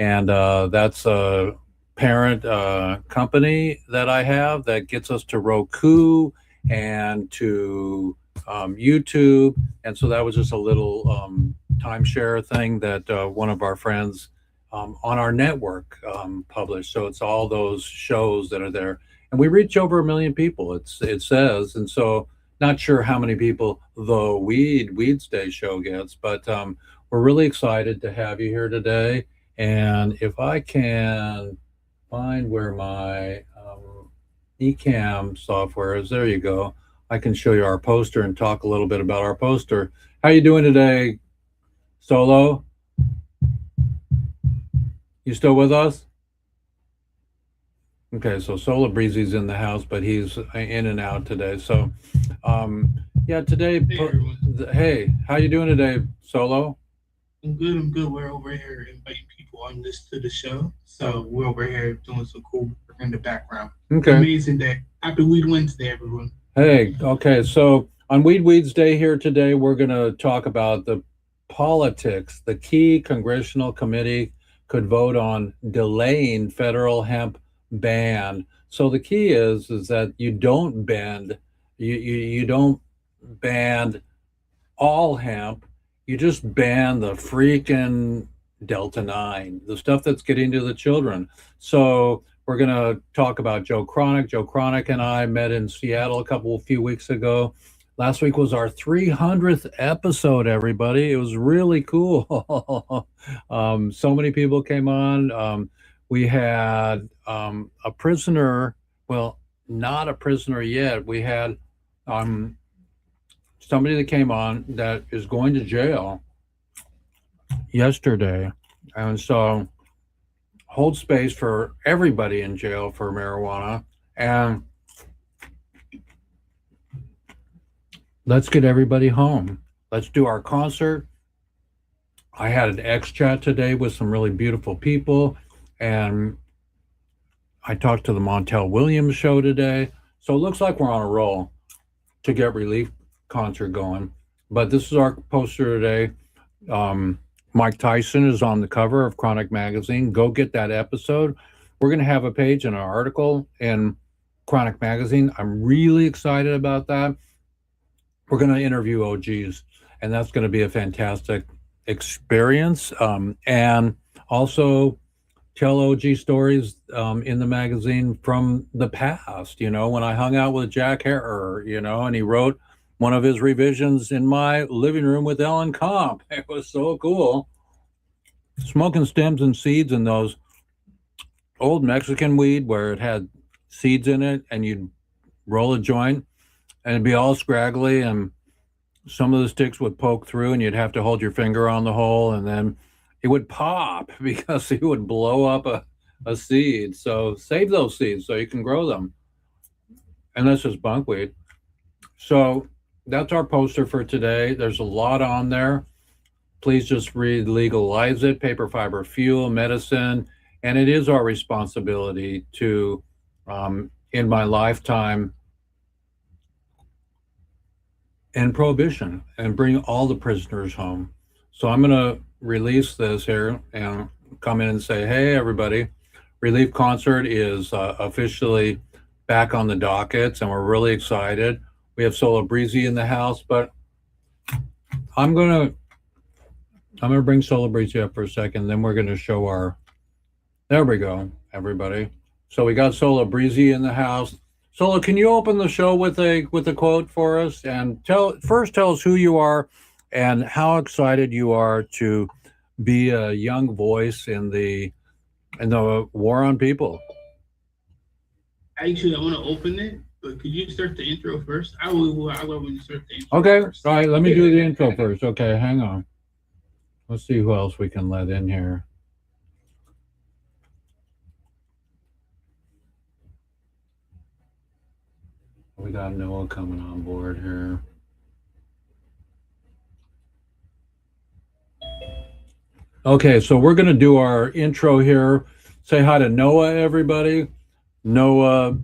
and that's a parent company that I have that gets us to Roku and to YouTube. And so that was just a little timeshare thing that one of our friends on our network published. So it's all those shows that are there, and we reach over 1 million people. It says, and so not sure how many people the WeeDSDAYS show gets, but we're really excited to have you here today. And if I can find where my eCam software is, there you go. I can show you our poster and talk a little bit about our poster. How you doing today, Solo? You still with us? Okay, so Solar Breezy's in the house, but he's in and out today. So, yeah, today. Hey everyone, Hey, how you doing today, Solo? I'm good. I'm good. We're over here inviting people on this to the show, so we're over here doing some cool work in the background. Okay. Amazing day. Happy Weed Wednesday, everyone. Hey, okay. So on Weed's Day here today, we're going to talk about the politics. The key congressional committee could vote on delaying federal hemp ban. So the key is that you don't bend, you don't ban all hemp. You just ban the freaking Delta 9, the stuff that's getting to the children. So we're going to talk about Joe Cronick. Joe Cronick and I met in Seattle a few weeks ago. Last week was our 300th episode, everybody. It was really cool. So many people came on. We had a prisoner, well, not a prisoner yet. We had um, somebody that came on that is going to jail yesterday. And so hold space for everybody in jail for marijuana. And let's get everybody home. Let's do our concert. I had an X chat today with some really beautiful people. And I talked to the Montel Williams show today. So it looks like we're on a roll to get Relief concert going. But this is our poster today. Mike Tyson is on the cover of Chronic Magazine. Go get that episode. We're going to have a page and an article in Chronic Magazine. I'm really excited about that. We're going to interview OGs, and that's going to be a fantastic experience. And also tell OG stories in the magazine from the past. You know, when I hung out with Jack Harrer, you know, and he wrote one of his revisions in my living room with Ellen Comp. It was so cool. Smoking stems and seeds in those old Mexican weed where it had seeds in it, and you'd roll a joint and it'd be all scraggly, and some of the sticks would poke through, and you'd have to hold your finger on the hole, and then it would pop because it would blow up a seed. So save those seeds so you can grow them. And that's just bunkweed. So that's our poster for today. There's a lot on there. Please just read Legalize It, Paper Fiber Fuel, Medicine. And it is our responsibility to, in my lifetime, end prohibition and bring all the prisoners home. So I'm going to release this here and come in and say, hey, everybody, Relief Concert is officially back on the dockets, and we're really excited. We have Solo Breezy in the house, but I'm gonna bring Solo Breezy up for a second. Then we're gonna show our. There we go, everybody. So we got Solo Breezy in the house. Solo, can you open the show with a quote for us, and tell us who you are and how excited you are to be a young voice in the war on people. Actually, I want to open it, but could you start the intro first? I will. I will when you start the intro. Okay, first. all right. Let me do the intro first. Okay, hang on. Let's see who else we can let in here. We got Noah coming on board here. Okay, so we're going to do our intro here. Say hi to Noah, everybody. Noah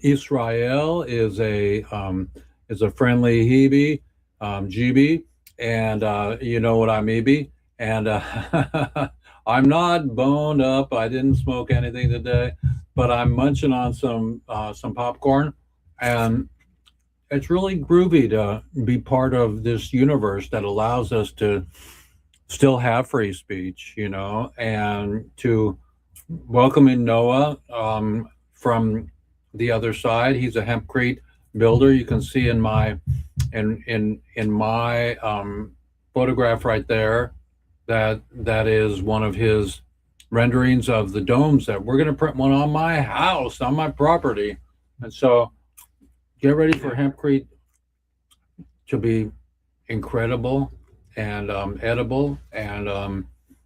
Israel is a friendly Hebe, GB, and you know what I mean. And I'm not boned up. I didn't smoke anything today, but I'm munching on some popcorn, and it's really groovy to be part of this universe that allows us to still have free speech, and to welcome in Noah from the other side. He's a hempcrete builder. You can see in my photograph right there that is one of his renderings of the domes that we're going to print one on my house, on my property. And so get ready for hempcrete to be incredible and edible, and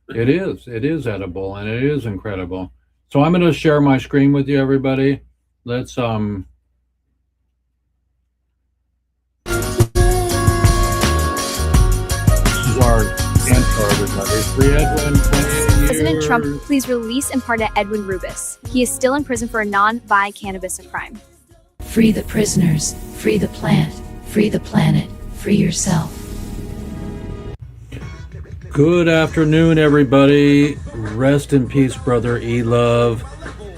it is edible and it is incredible. So I'm going to share my screen with you, everybody. Let's this is our intro, everybody. Free Edwin, 20 President Trump, years. please release and pardon Edwin Rubis. He is still in prison for a non-buy cannabis crime. Free the prisoners, free the plant, free the planet, free yourself. Good afternoon, everybody. Rest in peace, brother E-Love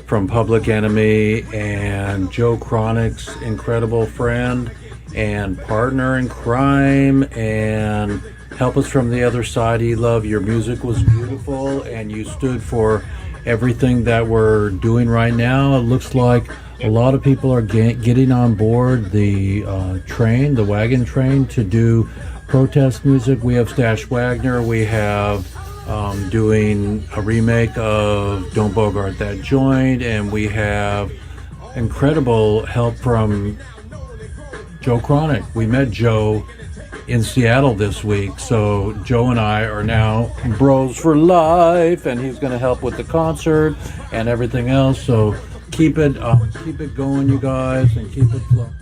from Public Enemy, and Joe Chronic's incredible friend and partner in crime, and help us from the other side, E-Love. Your music was beautiful, and you stood for everything that we're doing right now. It looks like a lot of people are getting on board the wagon train, to do protest music. We have Stash Wagner. We have doing a remake of Don't Bogart That Joint, and we have incredible help from Joe Chronic. We met Joe in Seattle this week, so Joe and I are now bros for life, and he's going to help with the concert and everything else. So keep it going, you guys, and keep it flowing.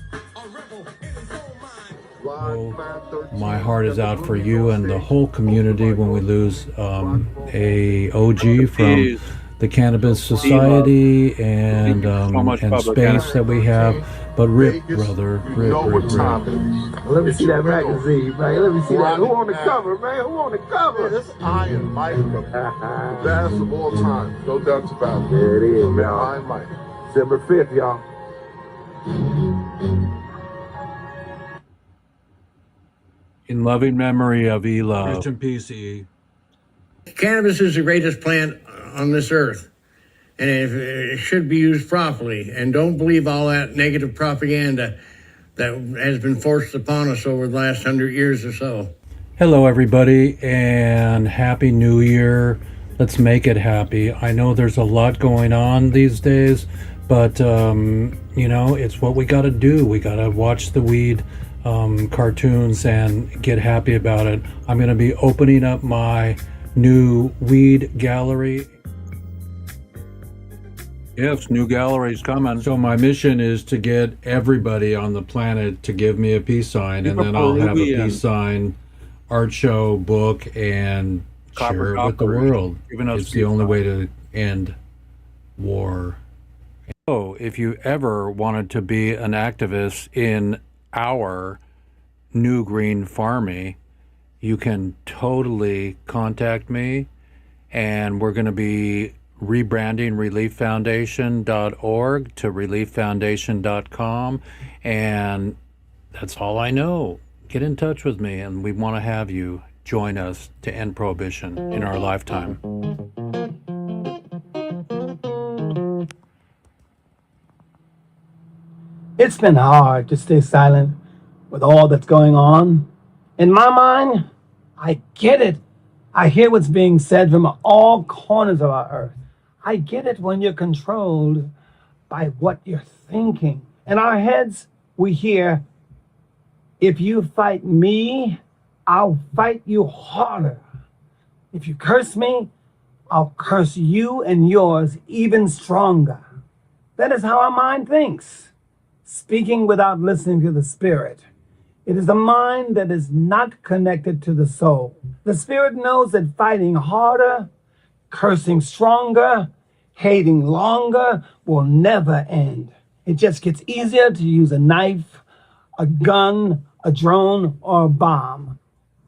So my heart is out for you and the whole community when we lose a OG from the Cannabis Society and space that we have. But rip, brother, rip. Let me see that magazine, man. Let me see that. Who on the cover, man? Who on the cover? This Iron Mike, the best of all time. No doubt about it. There it is, man. Iron Mike. December 5th, y'all. In loving memory of E-Love. Rest in peace, E. Cannabis is the greatest plant on this earth, and it should be used properly. And don't believe all that negative propaganda that has been forced upon us over the last 100 years or so. Hello, everybody, and Happy New Year. Let's make it happy. I know there's a lot going on these days, but, it's what we got to do. We got to watch the WeeD cartoons and get happy about it. I'm going to be opening up my new WeeD gallery. Yes, new gallery's coming. So my mission is to get everybody on the planet to give me a peace sign, and then I'll have a peace sign, art show, book, and share it with the world. It's the only way to end war. So if you ever wanted to be an activist in our new green farmy, you can totally contact me, and we're going to be rebranding relieffoundation.org to relieffoundation.com, and that's all I know. Get in touch with me, and we want to have you join us to end prohibition in our lifetime. It's been hard to stay silent with all that's going on. In my mind, I get it. I hear what's being said from all corners of our earth. I get it when you're controlled by what you're thinking. In our heads, we hear, if you fight me, I'll fight you harder. If you curse me, I'll curse you and yours even stronger. That is how our mind thinks, speaking without listening to the spirit. It is the mind that is not connected to the soul. The spirit knows that fighting harder, cursing stronger, hating longer will never end. It just gets easier to use a knife, a gun, a drone, or a bomb.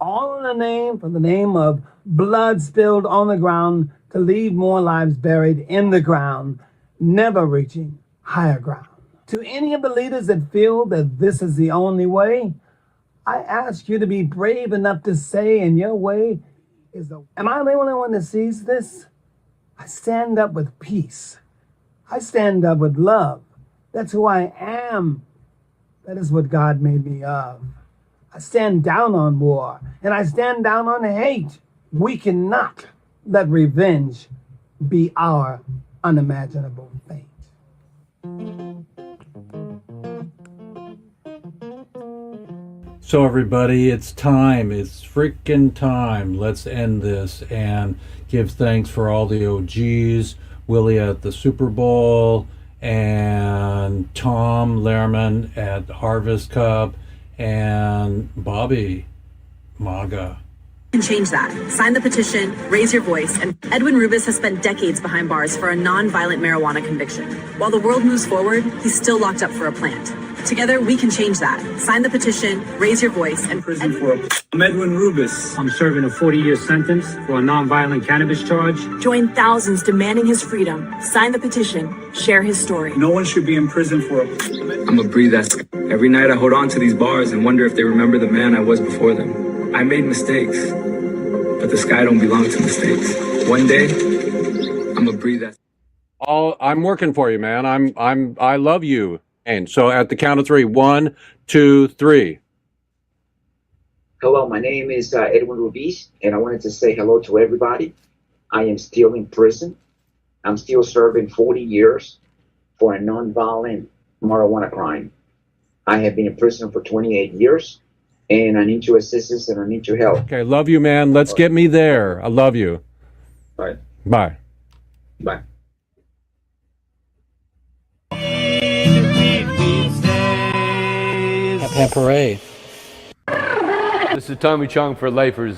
All in for the name of blood spilled on the ground to leave more lives buried in the ground, never reaching higher ground. To any of the leaders that feel that this is the only way, I ask you to be brave enough to say in your way is the. Am I the only one that sees this? I stand up with peace. I stand up with love. That's who I am. That is what God made me of. I stand down on war, and I stand down on hate. We cannot let revenge be our unimaginable fate. So everybody, it's time. It's freaking time. Let's end this and give thanks for all the OGs, Willie at the Super Bowl, and Tom Lehrman at the Harvest Cup, and Bobby Maga. Can change that. Sign the petition, raise your voice, and Edwin Rubis has spent decades behind bars for a non-violent marijuana conviction. While the world moves forward, he's still locked up for a plant. Together, we can change that. Sign the petition, raise your voice, and prison for it. I'm Edwin Rubis. I'm serving a 40-year sentence for a non-violent cannabis charge. Join thousands demanding his freedom. Sign the petition, share his story. No one should be in prison for I'm a WeeDSDAYS. Every night I hold on to these bars and wonder if they remember the man I was before them. I made mistakes, but the sky don't belong to mistakes. One day, I'm a WeeDSDAYS. I'm working for you, man. I love you. And so at the count of 3, 1, 2, 3. Hello, my name is Edwin Rubis, and I wanted to say hello to everybody. I am still in prison. I'm still serving 40 years for a nonviolent marijuana crime. I have been in prison for 28 years, and I need your assistance and I need your help. Okay, love you, man. Let's get me there. I love you. Bye. Bye. Bye. Parade. This is Tommy Chong for Lifers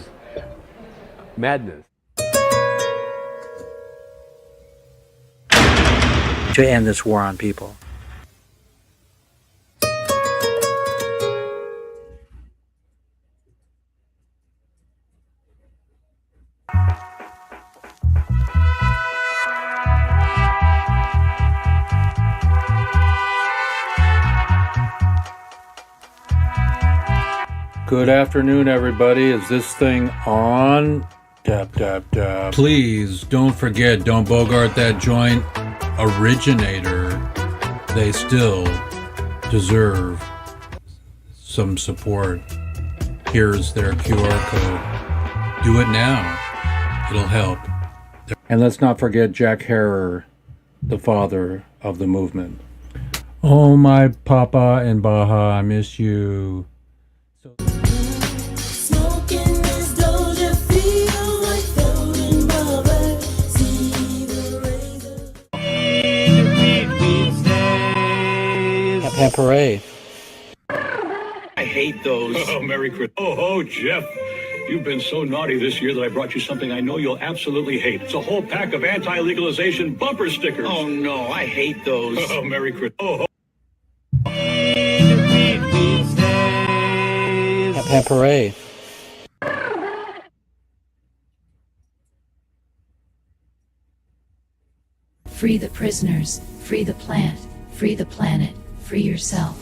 Madness. To end this war on people. Good afternoon, everybody. Is this thing on? Tap, tap, tap. Please don't forget, don't bogart that joint. Originator. They still deserve some support. Here's their QR code. Do it now. It'll help. And let's not forget Jack Harrer, the father of the movement. Oh, my Papa and Baja, I miss you. Parade. I hate those. Oh, Merry Christmas. Oh, Jeff. You've been so naughty this year that I brought you something I know you'll absolutely hate. It's a whole pack of anti-legalization bumper stickers. Oh, no, I hate those. Oh, Merry Christmas. Oh. Parade. Free the prisoners, free the plant, free the planet, free yourself.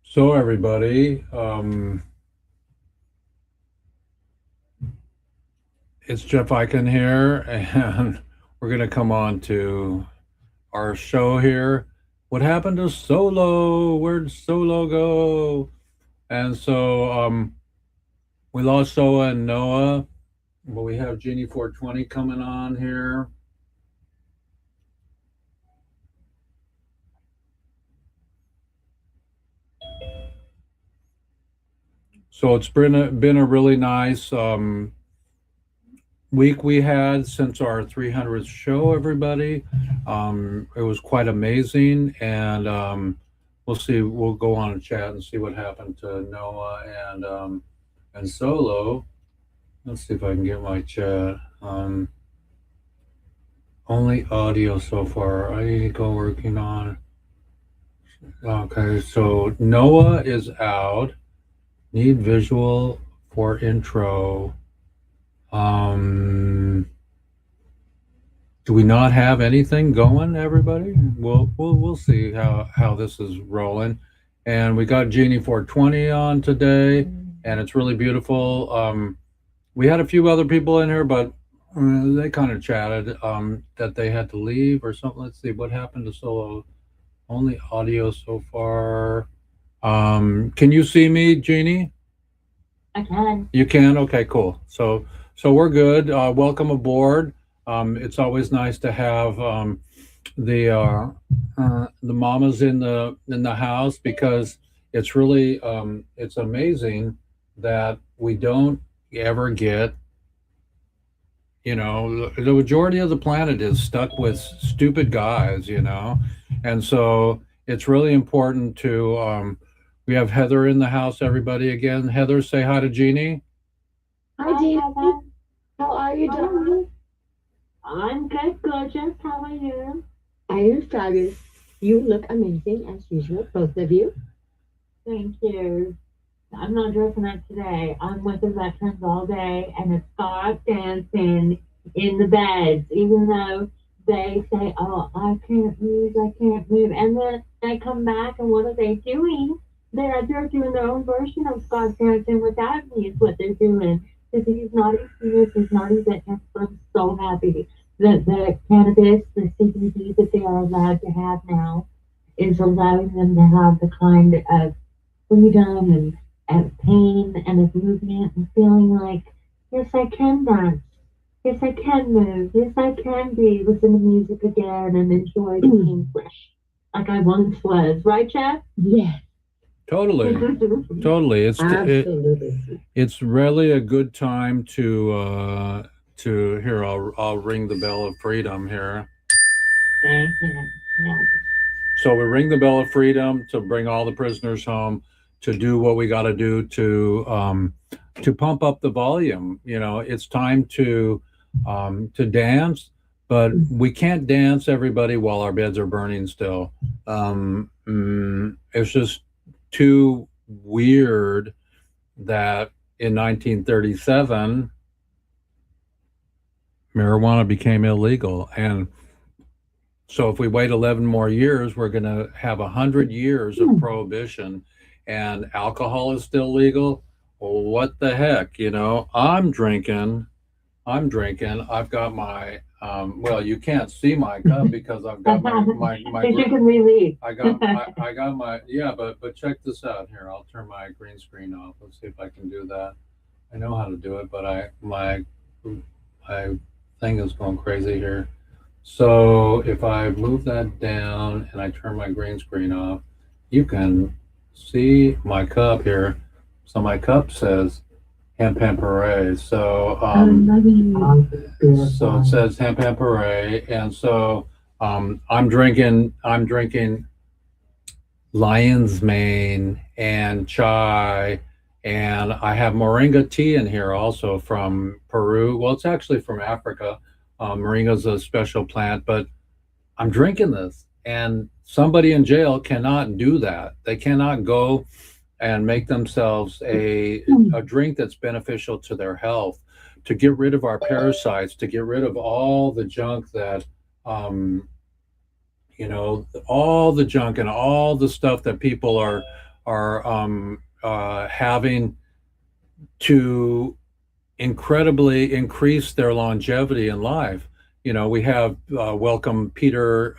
So everybody, it's Jeff Eichen here, and we're going to come on to our show here. What happened to Solo? Where'd Solo go? And so we lost Soa and Noah, but we have Genie 420 coming on here. So it's been a really nice week we had since our 300th show, everybody. It was quite amazing, and we'll see. We'll go on and chat and see what happened to Noah and Solo. Let's see if I can get my chat. Only audio so far. I go working on. Okay, so Noah is out. Need visual for intro. Do we not have anything going, everybody? We'll see how this is rolling. And we got Genie 420 on today, and it's really beautiful. We had a few other people in here, but they kind of chatted that they had to leave or something. Let's see what happened to solo. Only audio so far. Can you see me, Jeannie? I can. You can? Okay, cool. So we're good. Welcome aboard. It's always nice to have the mamas in the house, because it's really it's amazing that we don't ever get, the majority of the planet is stuck with stupid guys, and so it's really important to we have Heather in the house, everybody. Again, Heather, say hi to Jeannie. Hi, Jeannie. How are you doing? I'm good, gorgeous. How are you? I am fabulous. You look amazing as usual, both of you. Thank you. I'm not dressing up today. I'm with the veterans all day, and it's start dancing in the beds, even though they say, "Oh, I can't move, and then they come back, and what are they doing? They're doing their own version of start dancing without me. Is what they're doing. This is naughty seniors, these naughty veterans. I'm so happy that the cannabis, the CBD that they are allowed to have now, is allowing them to have the kind of freedom and pain and of movement and feeling like, yes, I can dance. Yes, I can move. Yes, I can be, listen to music again and enjoy being fresh like I once was. Right, Jeff? Yes. Totally. Totally. It's really a good time to here. I'll ring the bell of freedom here. Thank you. Yeah. So we ring the bell of freedom to bring all the prisoners home, to do what we got to do to pump up the volume. It's time to dance, but we can't dance, everybody, while our beds are burning still. It's just too weird that in 1937 marijuana became illegal, and so if we wait 11 more years, we're going to have 100 years of prohibition, and alcohol is still legal. Well, what the heck, I'm drinking. I've got my well, you can't see my cup because I've got my You can relieve. I got my yeah, but check this out here. I'll turn my green screen off. Let's see if I can do that. I know how to do it, but my thing is going crazy here. So if I move that down and I turn my green screen off, you can see my cup here. So my cup says Hemp Hooray. So so it says Hemp Hooray, and so I'm drinking lion's mane and chai, and I have moringa tea in here also from Peru. Well, it's actually from Africa. Moringa is a special plant, but I'm drinking this, and somebody in jail cannot do that. They cannot go and make themselves a drink that's beneficial to their health, to get rid of our parasites, to get rid of all the junk that all the junk and all the stuff that people are having to incredibly increase their longevity in life. We have welcome Peter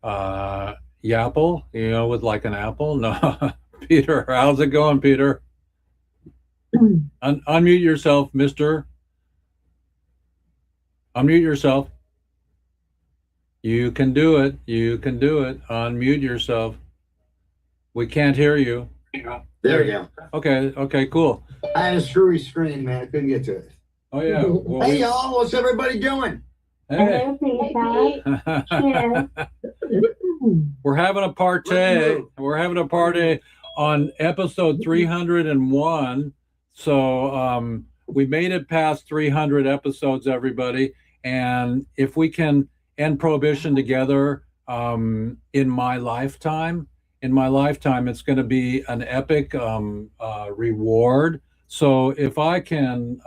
Yapple, with like an apple. No, Peter, how's it going, Peter? Unmute yourself, mister. Unmute yourself. You can do it. You can do it. Unmute yourself. We can't hear you. There we go. Okay, cool. I had a screwy screen, man. I couldn't get to it. Oh, yeah. Well, hey, y'all. What's everybody doing? Hey. We're having a party. We're having a party on episode 301. So we made it past 300 episodes, everybody. And if we can end prohibition together in my lifetime. In my lifetime, it's going to be an epic reward. So if I can,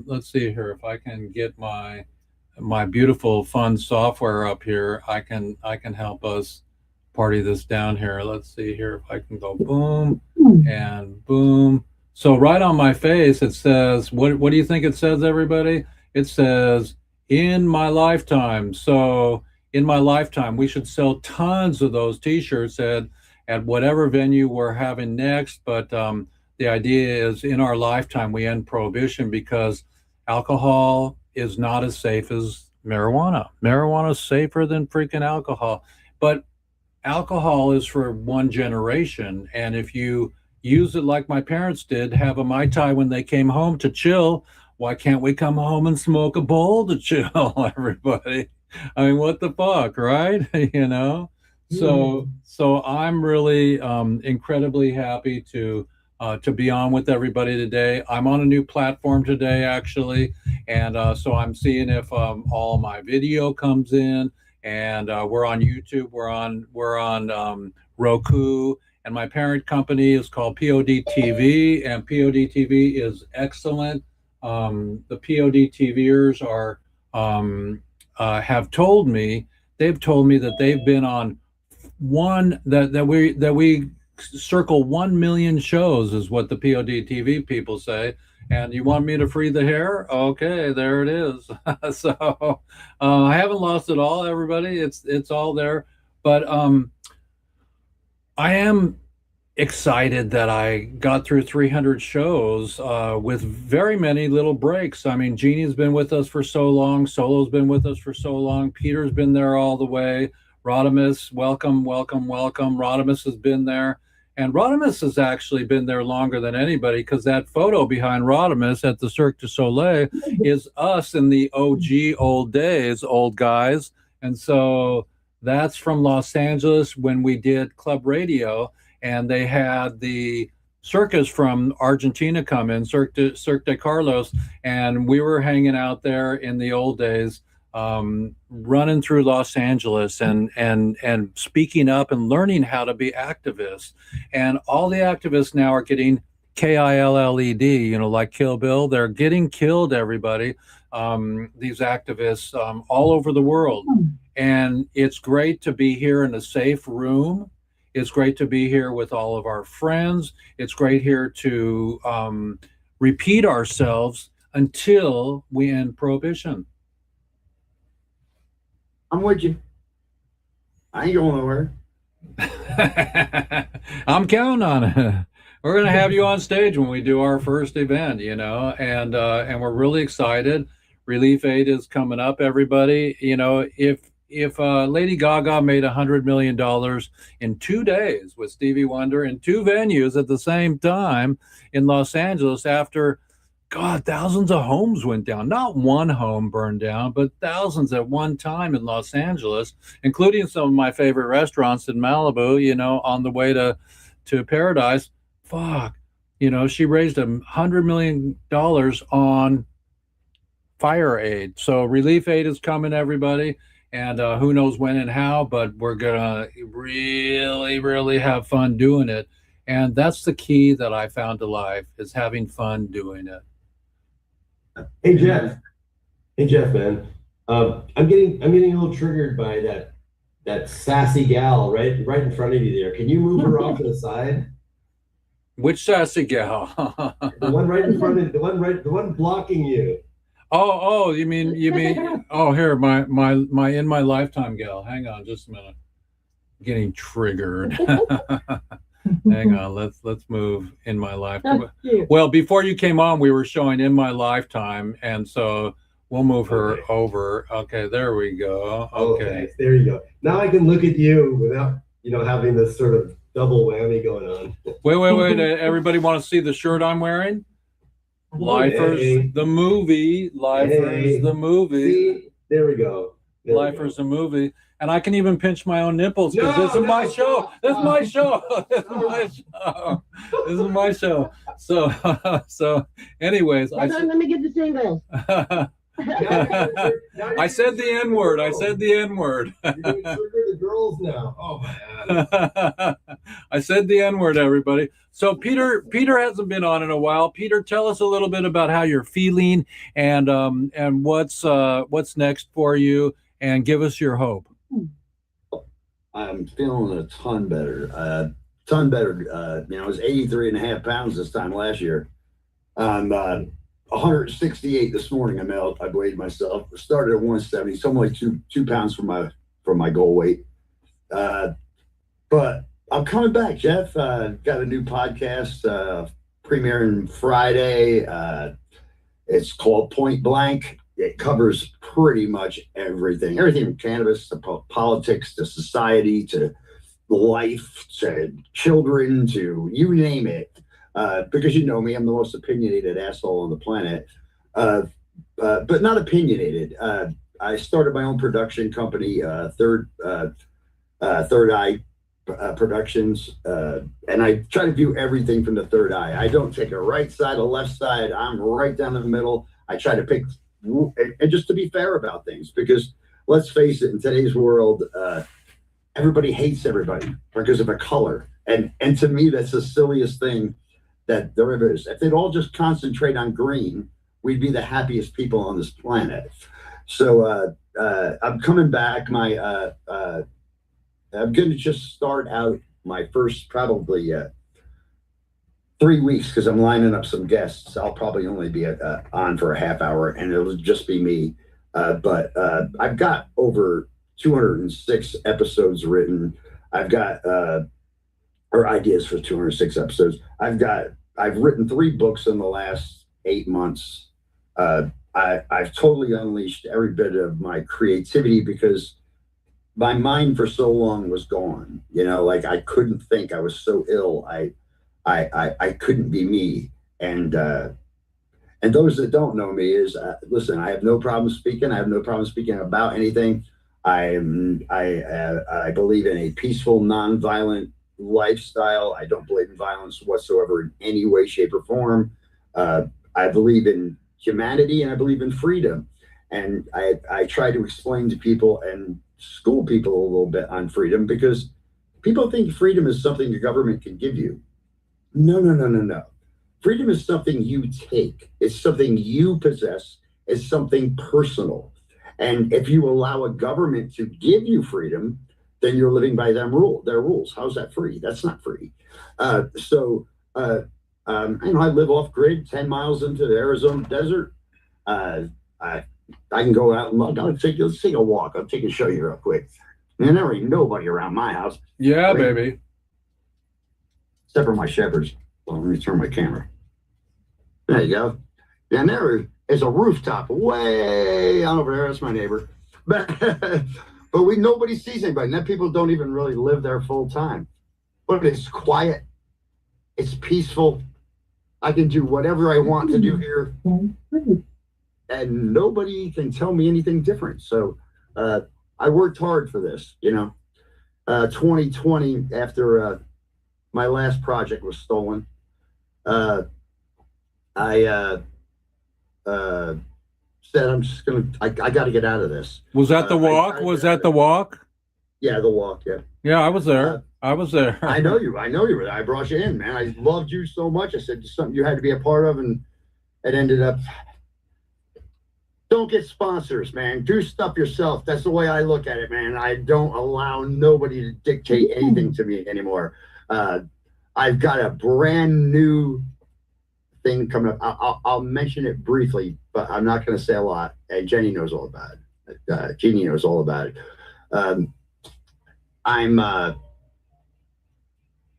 let's see here, if I can get my beautiful fun software up here, I can help us party this down here. Let's see here if I can go boom and boom. So right on my face it says, what do you think it says, everybody? It says, in my lifetime. So in my lifetime, we should sell tons of those t-shirts at whatever venue we're having next. But the idea is, in our lifetime we end prohibition, because alcohol is not as safe as marijuana. Marijuana is safer than freaking alcohol. But alcohol is for one generation, and if you use it like my parents did, have a Mai Tai when they came home to chill, why can't we come home and smoke a bowl to chill, everybody? I mean, what the fuck, right? You know? So I'm really incredibly happy to be on with everybody today. I'm on a new platform today, actually, and so I'm seeing if all my video comes in, and we're on YouTube, we're on Roku, and my parent company is called POD TV, and POD TV is excellent. The POD TVers are have told me, they've told me that they've been on that we circle 1 million shows, is what the POD TV people say. And you want me to free the hair? Okay, there it is. So I haven't lost it all, everybody. It's all there. But I am excited that I got through 300 shows with very many little breaks. I mean, Jeannie's been with us for so long. Solo's been with us for so long. Peter's been there all the way. Rodimus, welcome. Rodimus has been there. And Rodimus has actually been there longer than anybody, because that photo behind Rodimus at the Cirque du Soleil is us in the OG old days, old guys. And so that's from Los Angeles when we did Club Radio, and they had the circus from Argentina come in, Cirque de Carlos, and we were hanging out there in the old days, running through Los Angeles and speaking up and learning how to be activists. And all the activists now are getting KILLED, you know, like Kill Bill. They're getting killed, everybody. These activists all over the world. And it's great to be here in a safe room. It's great to be here with all of our friends. It's great here to repeat ourselves until we end prohibition. I'm with you. I ain't going nowhere. I'm counting on it. We're going to have you on stage when we do our first event, you know, and we're really excited. Relief Aid is coming up, everybody. You know, if Lady Gaga made $100 million in 2 days with Stevie Wonder in 2 venues at the same time in Los Angeles, after, God, thousands of homes went down. Not one home burned down, but thousands at one time in Los Angeles, including some of my favorite restaurants in Malibu, you know, on the way to Paradise. Fuck. You know, she raised $100 million on fire aid. So Relief Aid is coming, everybody. And who knows when and how, but we're going to really, really have fun doing it. And that's the key that I found to life, is having fun doing it. Hey Jeff, man. I'm getting a little triggered by that sassy gal right in front of you there. Can you move her off to the side? Which sassy gal? The one right in front of the one blocking you. Oh, you mean oh, here, my in my lifetime gal. Hang on just a minute. Getting triggered. Hang on, let's move in my lifetime. Well, before you came on, we were showing in my lifetime, and so we'll move her over. Okay, there we go. Okay, there you go. Now I can look at you without, you know, having this sort of double whammy going on. Wait. Everybody want to see the shirt I'm wearing? Lifers, the movie. Lifers, the movie. See? There we go. Lifers, the movie. And I can even pinch my own nipples, because this is my show. This is my show. This is my show. This is my show. So anyways, let me get the single. I said the N word. I said the N word. You're going to trigger the girls now. Oh my God. I said the N word, everybody. So Peter hasn't been on in a while. Peter, tell us a little bit about how you're feeling and what's next for you, and give us your hope. I'm feeling a ton better. Ton better. I was 83 and a half pounds this time last year. I'm 168 this morning. I weighed myself. Started at 170, so I'm like two pounds from my goal weight. But I'm coming back, Jeff. Got a new podcast premiering Friday. It's called Point Blank. It covers pretty much everything from cannabis to politics to society to life to children to you name it. Because you know me, I'm the most opinionated asshole on the planet. But not opinionated. I started my own production company, Third Eye Productions, and I try to view everything from the third eye. I don't take a right side, a left side. I'm right down the middle. I try to pick, and just to be fair about things, because let's face it, in today's world, everybody hates everybody because of a color, and to me, that's the silliest thing that there is. If they'd all just concentrate on green, we'd be the happiest people on this planet. So I'm coming back. I'm going to just start out my first probably 3 weeks, because I'm lining up some guests. I'll probably only be on for a half hour, and it'll just be me. But I've got over 206 episodes written. I've got or ideas for 206 episodes. I've written 3 books in the last 8 months. I've totally unleashed every bit of my creativity, because my mind for so long was gone. Like I couldn't think. I was so ill. I couldn't be me. And those that don't know me is listen. I have no problem speaking. I have no problem speaking about anything. I believe in a peaceful, nonviolent lifestyle. I don't believe in violence whatsoever in any way, shape, or form. I believe in humanity, and I believe in freedom. And I try to explain to people and school people a little bit on freedom, because people think freedom is something the government can give you. No. Freedom is something you take. It's something you possess. It's something personal. And if you allow a government to give you freedom, then you're living by their rules. How's that free? That's not free. I live off grid, 10 miles into the Arizona desert. I can go out and look. Let's take a walk. I'll take a show you real quick. Man, there ain't nobody around my house. Yeah, baby. Except for my shepherds. Well, let me turn my camera. There you go. And there is a rooftop way on over there. That's my neighbor. But nobody sees anybody. And then people don't even really live there full time. But it's quiet. It's peaceful. I can do whatever I want to do here. And nobody can tell me anything different. So I worked hard for this, 2020, after my last project was stolen, I said, I got to get out of this. Was that the walk? Was that the walk? Yeah, the walk, yeah. Yeah, I was there. I was there. I know you were there. I brought you in, man. I loved you so much. I said, something you had to be a part of, and it ended up... Don't get sponsors, man. Do stuff yourself. That's the way I look at it, man. I don't allow nobody to dictate anything to me anymore. I've got a brand new thing coming up. I'll mention it briefly, but I'm not going to say a lot. And Jenny knows all about it. Jeannie knows all about it.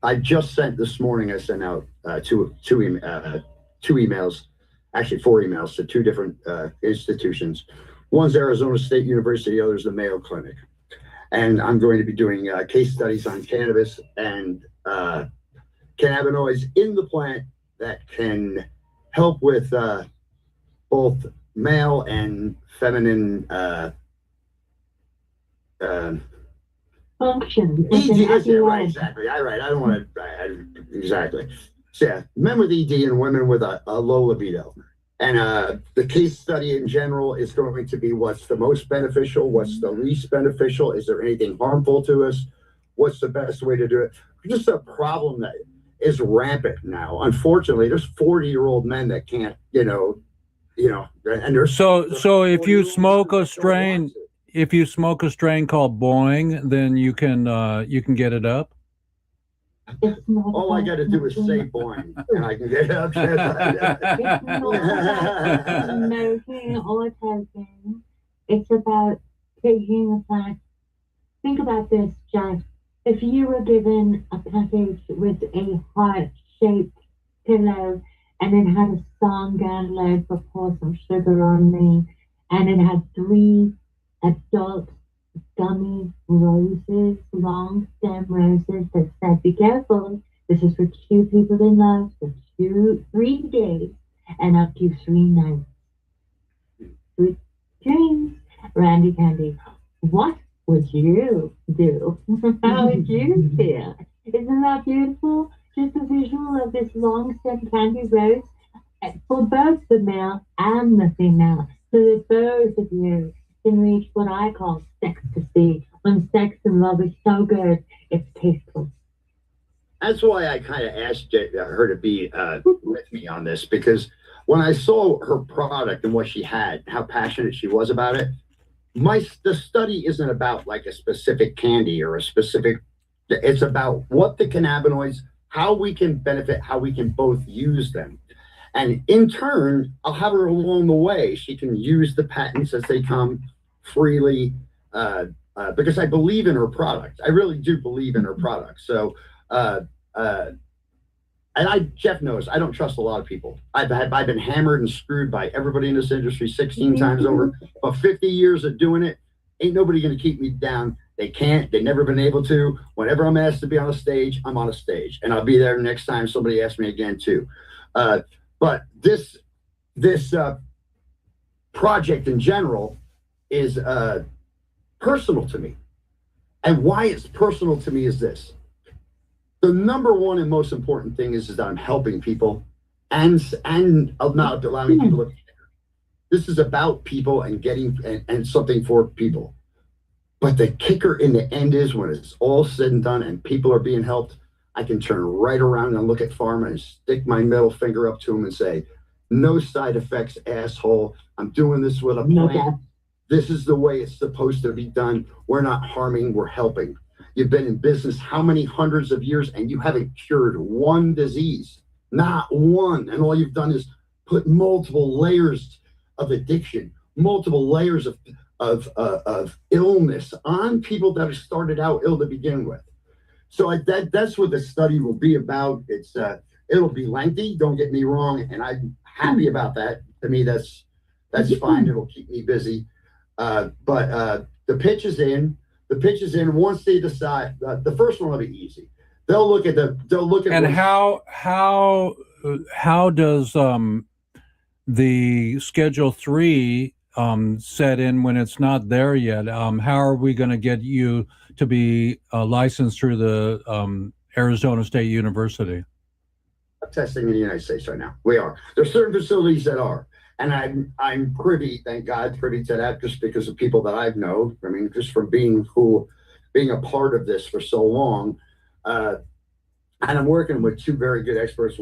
I just sent this morning. I sent out two emails. Actually 4 emails to 2 different institutions. One's Arizona State University, the other's the Mayo Clinic. And I'm going to be doing case studies on cannabis and cannabinoids in the plant that can help with both male and feminine function. Right, exactly. All right. I don't want to, exactly. So yeah, men with ED and women with a low libido. And the case study in general is going to be what's the most beneficial, what's the least beneficial, is there anything harmful to us, what's the best way to do it. Just a problem that is rampant now. Unfortunately, there's 40-year-old men that can't, and there's so if you smoke a strain, called Boing, then you can get it up. All I got to do is say boing, and I can get up. It's not about smoking or taking. It's about taking the fact. Think about this, Jeff. If you were given a package with a heart-shaped pillow and it had a song download for Pour Some Sugar on Me, and it had 3 adult gummy roses, long stem roses that said, "Be careful, this is for 2 people in love for 3 days and up to 3 nights. Sweet dreams, Randy Candy." What would you do? How would you feel? Isn't that beautiful? Just a visual of this long stem candy rose for both the male and the female, so that both of you can reach what I call ecstasy, when sex and love is so good, it's tasteful. That's why I kind of asked her to be with me on this, because when I saw her product and what she had, how passionate she was about it, the study isn't about like a specific candy or a specific, it's about what the cannabinoids, how we can benefit, how we can both use them. And in turn, I'll have her along the way. She can use the patents as they come freely, because I believe in her product. I really do believe in her product. So, and Jeff knows, I don't trust a lot of people. I've been hammered and screwed by everybody in this industry 16 times over. But 50 years of doing it, ain't nobody going to keep me down. They can't. They've never been able to. Whenever I'm asked to be on a stage, I'm on a stage. And I'll be there next time somebody asks me again, too. But this project in general is personal to me. And why it's personal to me is this. The number one and most important thing is that I'm helping people and not allowing people to. This is about people and getting and something for people. But the kicker in the end is when it's all said and done and people are being helped, I can turn right around and look at pharma and stick my middle finger up to them and say, "No side effects, asshole. I'm doing this with a plan. This is the way it's supposed to be done. We're not harming, we're helping. You've been in business how many hundreds of years and you haven't cured one disease, not one. And all you've done is put multiple layers of addiction, multiple layers of illness on people that have started out ill to begin with." So that's what the study will be about. It'll be lengthy, don't get me wrong, and I'm happy about that. To me, that's fine. It'll keep me busy. But the pitch is in. The pitch is in. Once they decide, the first one will be easy. They'll look at. And how does the Schedule 3 set in when it's not there yet? How are we going to get you to be licensed through the Arizona State University? Testing in the United States right now. We are. There's certain facilities that are. And I'm privy, thank God, privy to that just because of people that I've known. I mean, just from being a part of this for so long. And I'm working with 2 very good experts.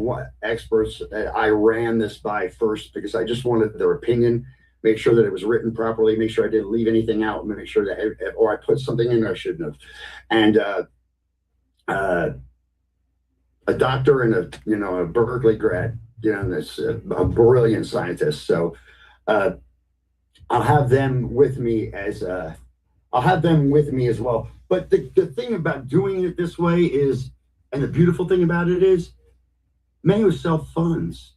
I ran this by first because I just wanted their opinion, make sure that it was written properly, make sure I didn't leave anything out, make sure that, or I put something in I shouldn't have. And a doctor and a Berkeley grad, that's a brilliant scientist. So I'll have them with me as well. But the thing about doing it this way is, and the beautiful thing about it is, Mayo self-funds.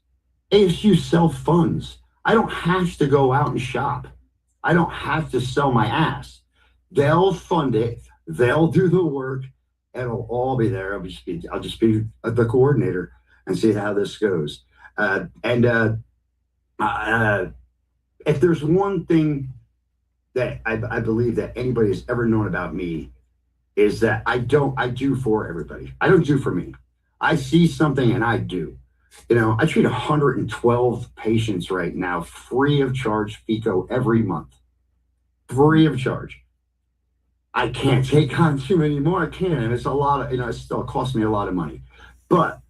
ASU self-funds. I don't have to go out and shop. I don't have to sell my ass. They'll fund it. They'll do the work. It'll all be there. I'll just be the coordinator and see how this goes. If there's one thing that I believe that anybody has ever known about me is that I do for everybody. I don't do for me. I see something and I do. You know, I treat 112 patients right now, free of charge, FICO, every month, free of charge. I can't take on too many more. I can't, and it's a lot of, it still costs me a lot of money. But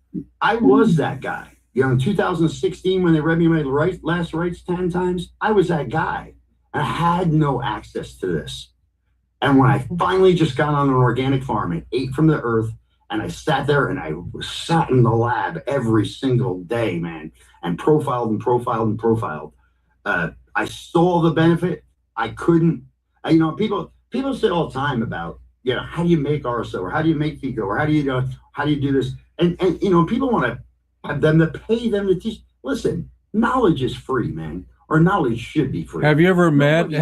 I was that guy. You know, in 2016, when they read me my last rights 10 times, I was that guy. I had no access to this. And when I finally just got on an organic farm and ate from the earth, and I sat there and I sat in the lab every single day, man, and profiled and profiled and profiled. I saw the benefit. I couldn't, people say all the time about, how do you make RSO, or how do you make FICO, or how do you do this? And people want to have them to pay them to teach. Listen, knowledge is free, man, or knowledge should be free. Have you ever met the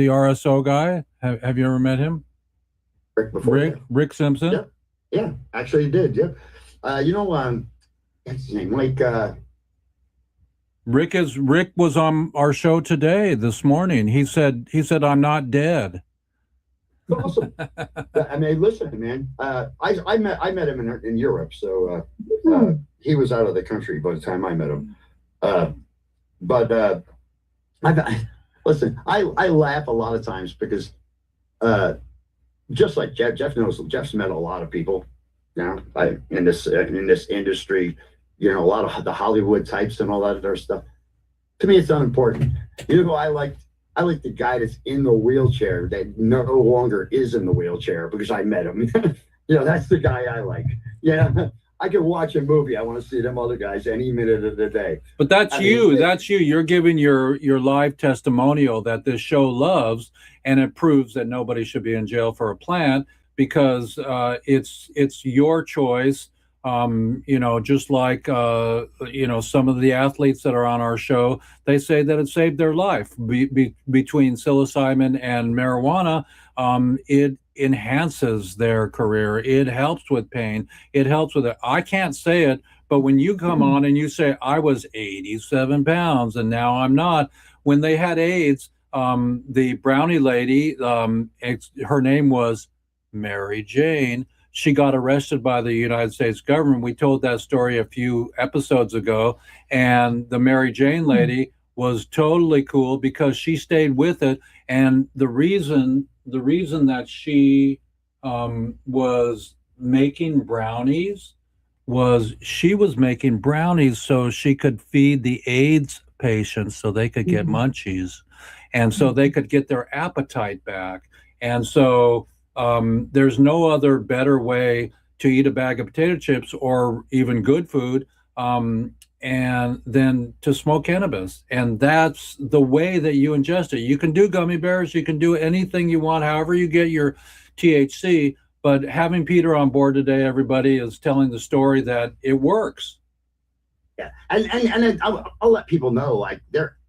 RSO guy? Have you ever met him? Rick Simpson? Yeah, actually he did. Yep. What's his name? Rick was on our show this morning. He said I'm not dead. Awesome. I mean, listen, man. I met him in Europe, so he was out of the country by the time I met him. Listen, I laugh a lot of times because just like Jeff knows, Jeff's met a lot of people. In this industry, a lot of the Hollywood types and all that other stuff. To me, it's unimportant. You know who I like? I like the guy that's in the wheelchair that no longer is in the wheelchair because I met him. That's the guy I like. Yeah, I can watch a movie. I want to see them other guys any minute of the day. But that's you. That's you. You're giving your live testimonial that this show loves, and it proves that nobody should be in jail for a plant because it's your choice. Just like some of the athletes that are on our show, they say that it saved their life. Between psilocybin and marijuana, it enhances their career. It helps with pain. It helps with it. I can't say it, but when you come on and you say I was 87 pounds and now I'm not, when they had AIDS, the brownie lady, her name was Mary Jane. She got arrested by the United States government. We told that story a few episodes ago, and the Mary Jane lady was totally cool because she stayed with it. And the reason that she was making brownies was she was making brownies so she could feed the AIDS patients so they could get munchies, and so they could get their appetite back. And so there's no other better way to eat a bag of potato chips or even good food and then to smoke cannabis. And that's the way that you ingest it. You can do gummy bears, you can do anything you want, however you get your THC. But having Peter on board today, everybody is telling the story that it works. Yeah, and I'll let people know,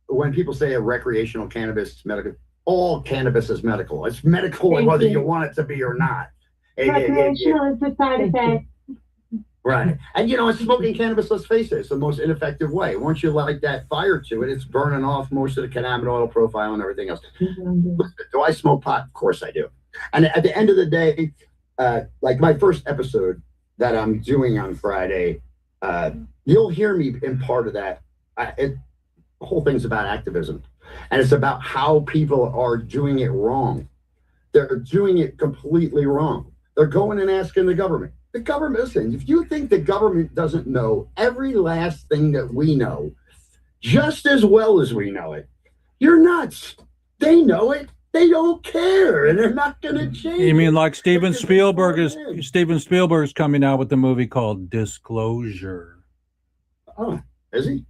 when people say a recreational cannabis medical, all cannabis is medical. It's medical whether you want it to be or not. Recreational is a side effect. Right. And smoking cannabis, let's face it, it's the most ineffective way. Once you light that fire to it, it's burning off most of the cannabinoid oil profile and everything else. Do I smoke pot? Of course I do. And at the end of the day, like my first episode that I'm doing on Friday, you'll hear me in part of that. The whole thing's about activism. And it's about how people are doing it wrong. They're doing it completely wrong. They're going and asking the government. The government, listen, if you think the government doesn't know every last thing that we know, just as well as we know it, you're nuts. They know it. They don't care, and they're not going to change. You mean like Steven Spielberg's coming out with a movie called Disclosure. Oh, is he?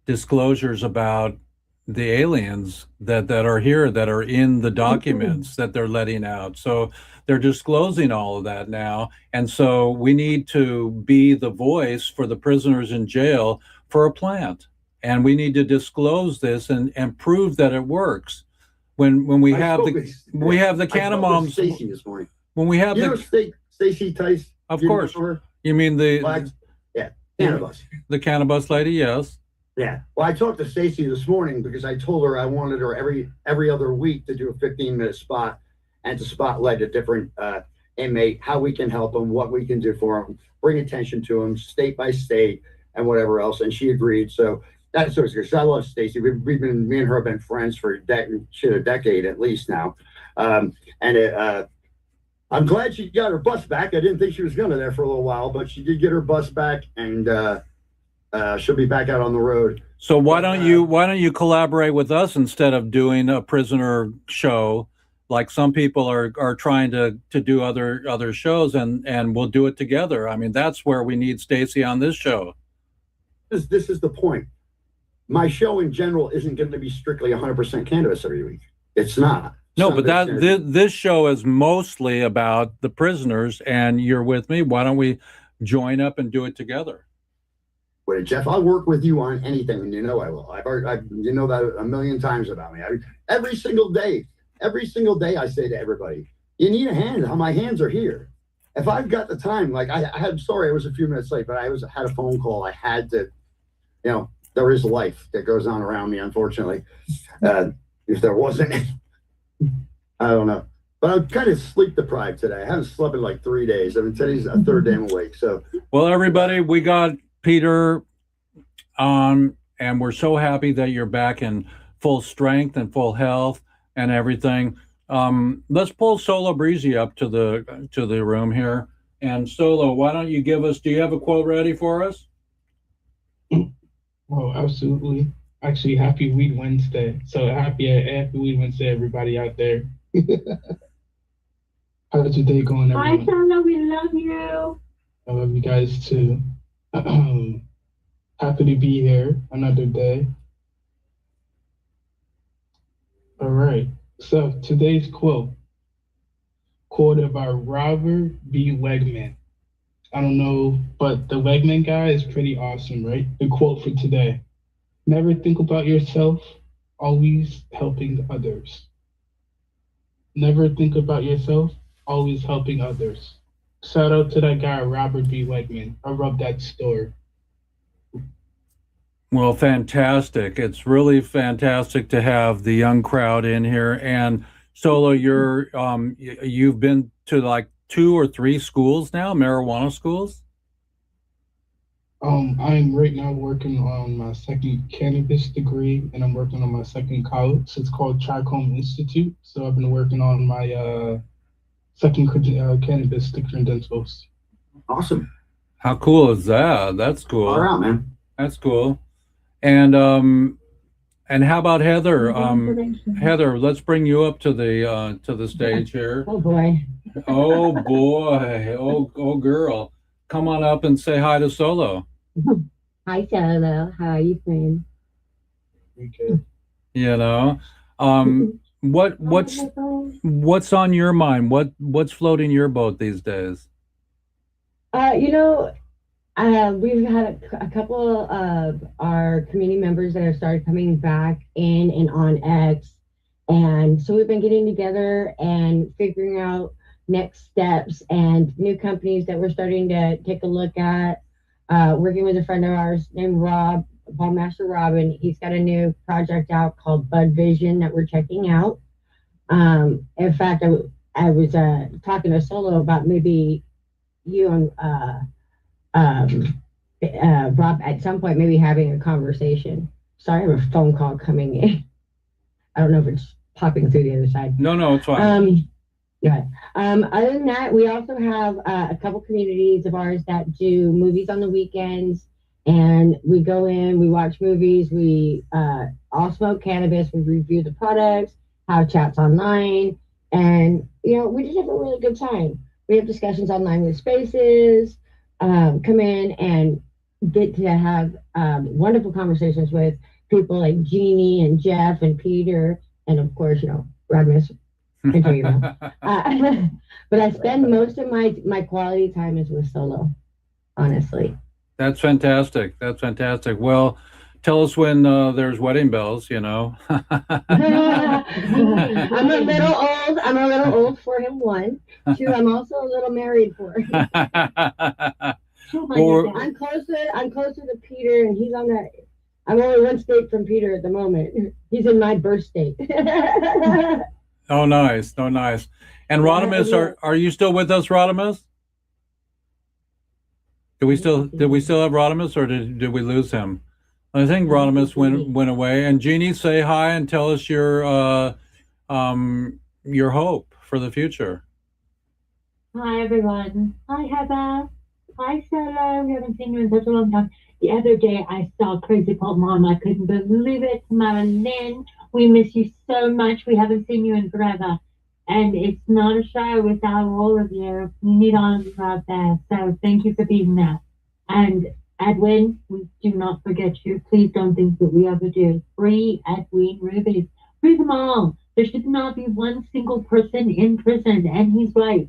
Disclosure's about the aliens that are here, that are in the documents that they're letting out. So they're disclosing all of that now. And so we need to be the voice for the prisoners in jail for a plant. And we need to disclose this and prove that it works. When we have the Canna moms, Stacy this morning. When we have Stacy Tice. Of course. You mean Cannabis. The cannabis lady, yes. Yeah. Well, I talked to Stacy this morning because I told her I wanted her every other week to do a 15-minute spot and to spotlight a different inmate, how we can help them, what we can do for them, bring attention to them, state by state, and whatever else. And she agreed. So that's what's good. I love Stacy. Me and her have been friends for a decade at least now. I'm glad she got her bus back. I didn't think she was going to there for a little while, but she did get her bus back, and she'll be back out on the road. So why don't you collaborate with us instead of doing a prisoner show, like some people are trying to do other shows, and we'll do it together. I mean, that's where we need Stacy on this show. This is the point. My show in general isn't going to be strictly 100% cannabis every week. It's not. No, but this show is mostly about the prisoners, and you're with me. Why don't we join up and do it together? Wait, Jeff, I'll work with you on anything, and you know I will. You know that a million times about me. Every single day I say to everybody, you need a hand. My hands are here. If I've got the time, like I was a few minutes late, but I had a phone call. I had to, there is life that goes on around me, unfortunately. If there wasn't, I don't know. But I'm kind of sleep deprived today. I haven't slept in like 3 days. I mean, today's the third day I'm awake. So, well, everybody, we got Peter on, and we're so happy that you're back in full strength and full health and everything. Let's pull Solo Breezy up to the room here. And Solo, why don't you do you have a quote ready for us? Oh, absolutely. Actually, happy Weed Wednesday. So happy Weed Wednesday, everybody out there. How's your day going, everyone? Hi, Canna, we love you. I love you guys too. Happy to be here another day. All right. So today's quote by Robert B. Wegman. I don't know, but the Wegman guy is pretty awesome, right? The quote for today: never think about yourself, always helping others. Never think about yourself, always helping others. Shout out to that guy, Robert B. Wegman. I love that store. Well, fantastic. It's really fantastic to have the young crowd in here. And Solo, you've been to like 2 or 3 schools now, marijuana schools? I'm right now working on my second cannabis degree, and I'm working on my second college. It's called Trichome Institute. So I've been working on my second cannabis credentials. Awesome. How cool is that? That's cool. All right, man. That's cool. And how about Heather? Heather, let's bring you up to the stage here. Oh boy. Oh boy. Oh girl. Come on up and say hi to Solo. Hi, Solo. How are you doing? Okay. What's on your mind? What's floating your boat these days? We've had a couple of our community members that have started coming back in and on X. And so we've been getting together and figuring out next steps and new companies that we're starting to take a look at. Working with a friend of ours named Rob, Paul Master Robin. He's got a new project out called Bud Vision that we're checking out. In fact, I was talking to Solo about maybe you and Rob at some point maybe having a conversation. Sorry, I have a phone call coming in. I don't know if it's popping through the other side. No, it's fine. Yeah. Other than that, we also have a couple communities of ours that do movies on the weekends, and we go in, we watch movies, we all smoke cannabis, we review the products, have chats online, and we just have a really good time. We have discussions online with Spaces, come in and get to have wonderful conversations with people like Jeannie and Jeff and Peter, and of course, Radmus. But I spend most of my quality time is with Solo, honestly. That's fantastic. Well, tell us when there's wedding bells, I'm a little old for him, 1. 2, I'm also a little married for him. I'm closer to Peter, and he's on that. I'm only 1 state from Peter at the moment. He's in my birth state. Oh, nice. Oh, nice. And Rodimus, are you still with us, Rodimus? Did we still have Rodimus, or did we lose him? I think Rodimus went away. And Jeannie, say hi and tell us your hope for the future. Hi, everyone. Hi, Heather. Hi, Solo. We haven't seen you in such a long time. The other day, I saw Crazy Pop Mom. I couldn't believe it. Marilyn, we miss you so much. We haven't seen you in forever. And it's not a show without all of you. You need all of you out there. So thank you for being there. And Edwin, we do not forget you. Please don't think that we ever do. Free Edwin Rubies. Free them all. There should not be one single person in prison. And he's right.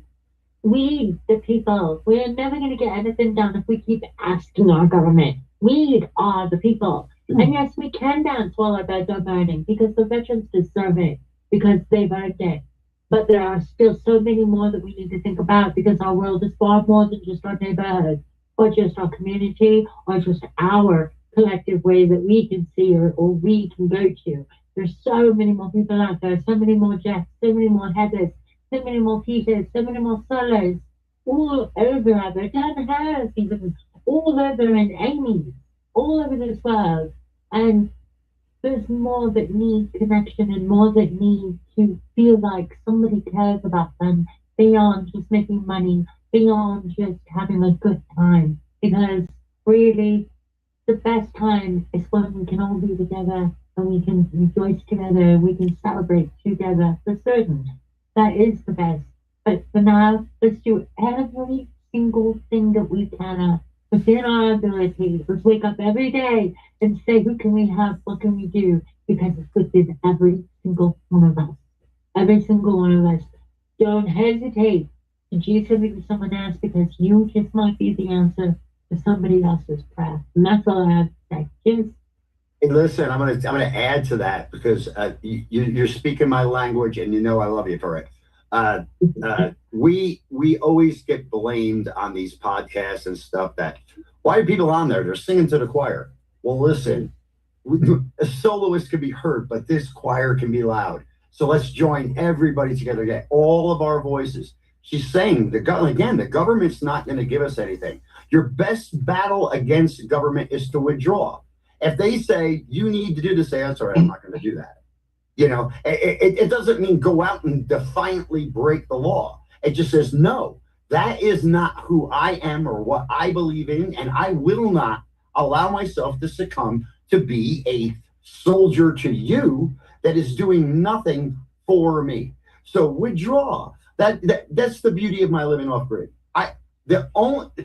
We, the people, we're never going to get anything done if we keep asking our government. We are the people. And yes, we can dance while our beds are burning because the veterans deserve it, because they've earned it. But there are still so many more that we need to think about because our world is far more than just our neighborhood or just our community or just our collective way that we can see or we can go to. There's so many more people out there, so many more Jeffs, so many more Heathers, so many more Peters, so many more Solos, all over out there. Dan Harris, even all over, and Amy, all over this world. And there's more that need connection and more that need to feel like somebody cares about them beyond just making money, beyond just having a good time. Because really, the best time is when we can all be together and we can rejoice together, we can celebrate together. For certain, that is the best. But for now, let's do every single thing that we can within our ability. Let's wake up every day and say, who can we help? What can we do? Because it's within every single one of us. Every single one of us. Don't hesitate to do something to someone else because you just might be the answer to somebody else's prayer. And that's all I have to say. Cheers. Hey, listen, I'm gonna add to that because you're speaking my language, and you know I love you for it. We always get blamed on these podcasts and stuff that why are people on there? They're singing to the choir. Well, listen, a soloist can be heard, but this choir can be loud. So let's join everybody together, get all of our voices. She's saying the government's not going to give us anything. Your best battle against government is to withdraw. If they say you need to do this, say that's all right. I'm not going to do that. You know, it doesn't mean go out and defiantly break the law. It just says, no, that is not who I am or what I believe in. And I will not allow myself to succumb to be a soldier to you that is doing nothing for me. So withdraw. That's the beauty of my living off grid. The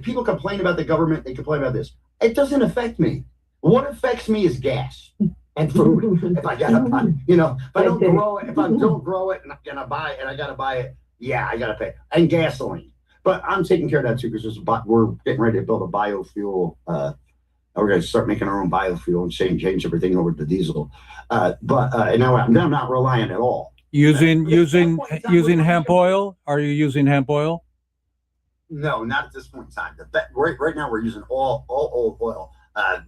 people complain about the government, they complain about this. It doesn't affect me. What affects me is gas and food. If I gotta buy, if I don't grow it, and I buy it and I gotta buy it, yeah, I gotta pay. And gasoline. But I'm taking care of that too because we're getting ready to build a biofuel. We're gonna start making our own biofuel and change everything over to diesel. And now I'm not relying at all. Using hemp oil? Are you using hemp oil? No, not at this point in time. Right now we're using all oil.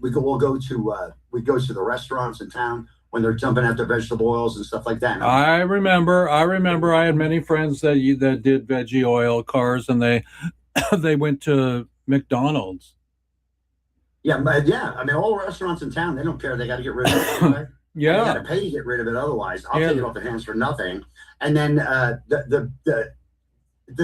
We go to the restaurants in town when they're dumping out their vegetable oils and stuff like that. I remember. I had many friends that did veggie oil cars, and they went to McDonald's. Yeah. I mean, all restaurants in town, they don't care. They got to get rid of it anyway. Yeah, they got to pay to get rid of it. Otherwise, I'll take it off their hands for nothing. And then the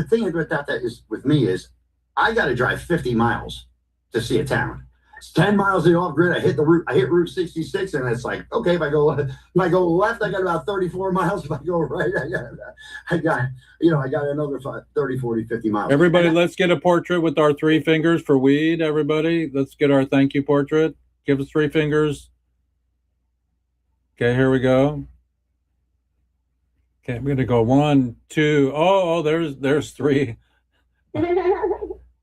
thing with that is with me is I got to drive 50 miles to see a town. It's 10 miles off grid. I hit Route 66, and it's like, okay, if I go left, I got about 34 miles. If I go right, I got another 30, 40, 50 miles. Everybody, let's get a portrait with our 3 fingers for WeeD. Everybody, let's get our thank you portrait. Give us 3 fingers. Okay, here we go. Okay, I'm gonna go 1, 2. Oh, there's 3.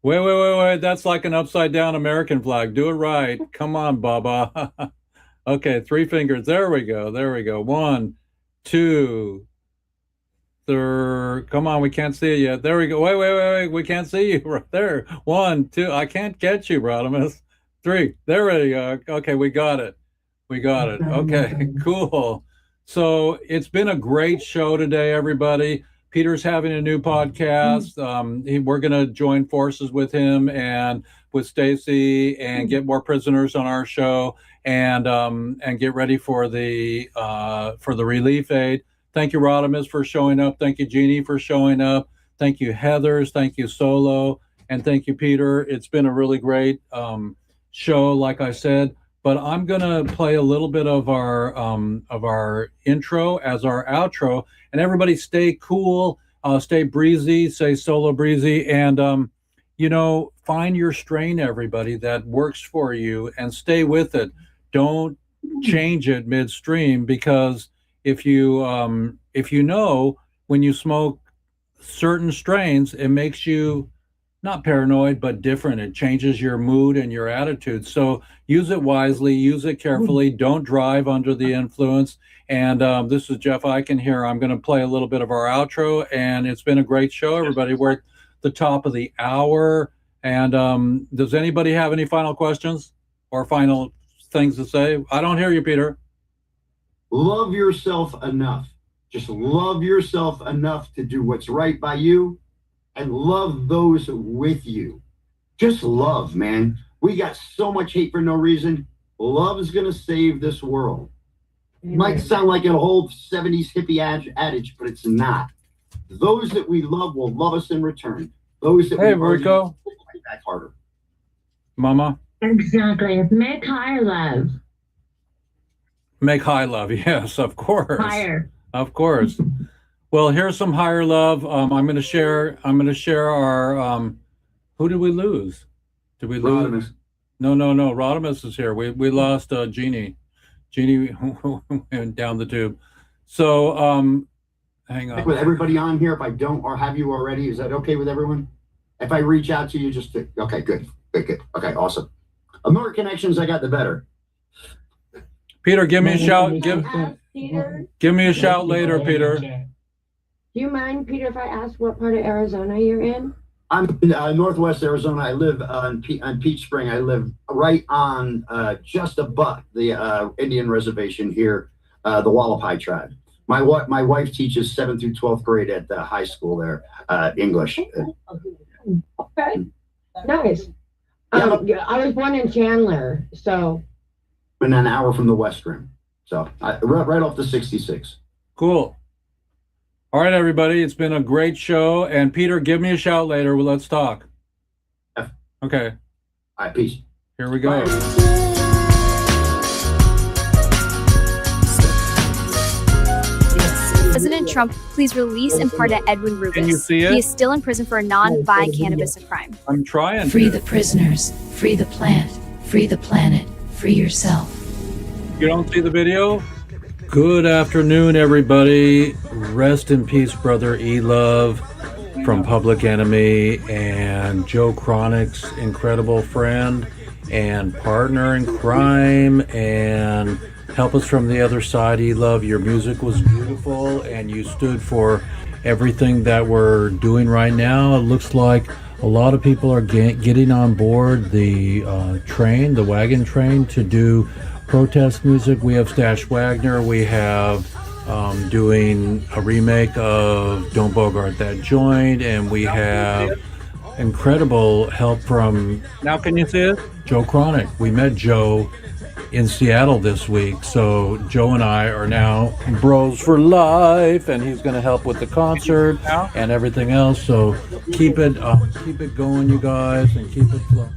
Wait. That's like an upside down American flag. Do it right. Come on, Baba. Okay, 3 fingers. There we go. 1, 2, 3. Come on, we can't see it yet. There we go. Wait. We can't see you right there. 1, 2. I can't catch you, Rodimus. 3. There we go. Okay, we got it. Okay, cool. So it's been a great show today, everybody. Peter's having a new podcast. We're going to join forces with him and with Stacy and get more prisoners on our show and get ready for the relief aid. Thank you, Rodimus, for showing up. Thank you, Jeannie, for showing up. Thank you, Heathers. Thank you, Solo, and thank you, Peter. It's been a really great show, like I said. But I'm gonna play a little bit of our intro as our outro, and everybody stay cool, stay breezy, say Solo breezy, and find your strain, everybody, that works for you, and stay with it. Don't change it midstream, because if you know when you smoke certain strains, it makes you not paranoid, but different. It changes your mood and your attitude. So use it wisely, use it carefully. Don't drive under the influence. And this is Jeff Eichen here. I'm going to play a little bit of our outro, and it's been a great show, everybody. We're at the top of the hour. And does anybody have any final questions or final things to say? I don't hear you, Peter. Love yourself enough. Just love yourself enough to do what's right by you, and love those with you. Just love, man. We got so much hate for no reason. Love is going to save this world. It might sound like an old 70s hippie adage, but it's not. Those that we love will love us in return. Those that Hey, we Rico. will fight back harder. Mama? Exactly. Make higher love. Make high love. Yes, of course. Higher. Of course. Well, here's some higher love. I'm going to share our who did we lose? Did we lose? Rodimus. No. Rodimus is here. We lost Jeannie. Jeannie went down the tube. So hang on. With everybody on here, if I don't or have you already, is that okay with everyone? If I reach out to you, just to, okay, good. Okay, awesome. The more connections I got, the better. Peter, give me a shout. Peter, Give me a shout later, Peter. do you mind, Peter, if I ask what part of Arizona you're in? I'm in Northwest Arizona. I live on Peach Spring. I live right on just above the Indian reservation here, the Wallapai tribe. My wife teaches 7th through 12th grade at the high school there, English. Okay, nice. I was born in Chandler, so. And an hour from the West Rim. So right off the 66. Cool. All right, everybody. It's been a great show. And Peter, give me a shout later. Well, let's talk. Okay. All right, peace. Here we go. President Trump, please release and pardon Edwin Rubis. Can you see it? He is still in prison for a non-vi cannabis crime. I'm trying. Free the prisoners, free the plant, free the planet, free yourself. You don't see the video? Good afternoon, everybody. Rest in peace, brother E-Love from Public Enemy, and Joe Chronic's incredible friend and partner in crime, and help us from the other side, E-Love. Your music was beautiful, and you stood for everything that we're doing right now. It looks like a lot of people are getting on board the wagon train, to do protest music. We have Stash Wagner. We have doing a remake of Don't Bogart That Joint, and we have incredible help from, now can you see it? Joe Chronic. We met Joe in Seattle this week, so Joe and I are now bros for life, and he's going to help with the concert and everything else. So keep it going, you guys, and keep it flowing.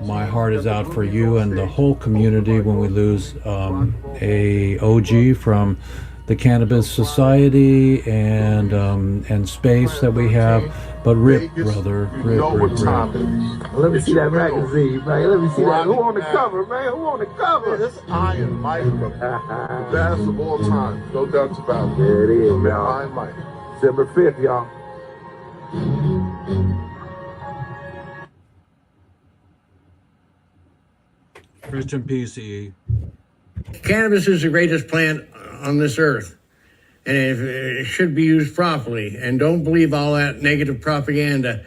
My heart is out for you and the whole community when we lose a OG from the Cannabis Society and space that we have. But rip, brother, rip. Let me see that magazine, man. Let me see that. Who on the cover, man? Who on the cover? This Iron Mike, the best of all time. No doubt about it. There it is, y'all. Iron Mike. December 5th, y'all. Rest in peace, E. Cannabis is the greatest plant on this earth, and it should be used properly. And don't believe all that negative propaganda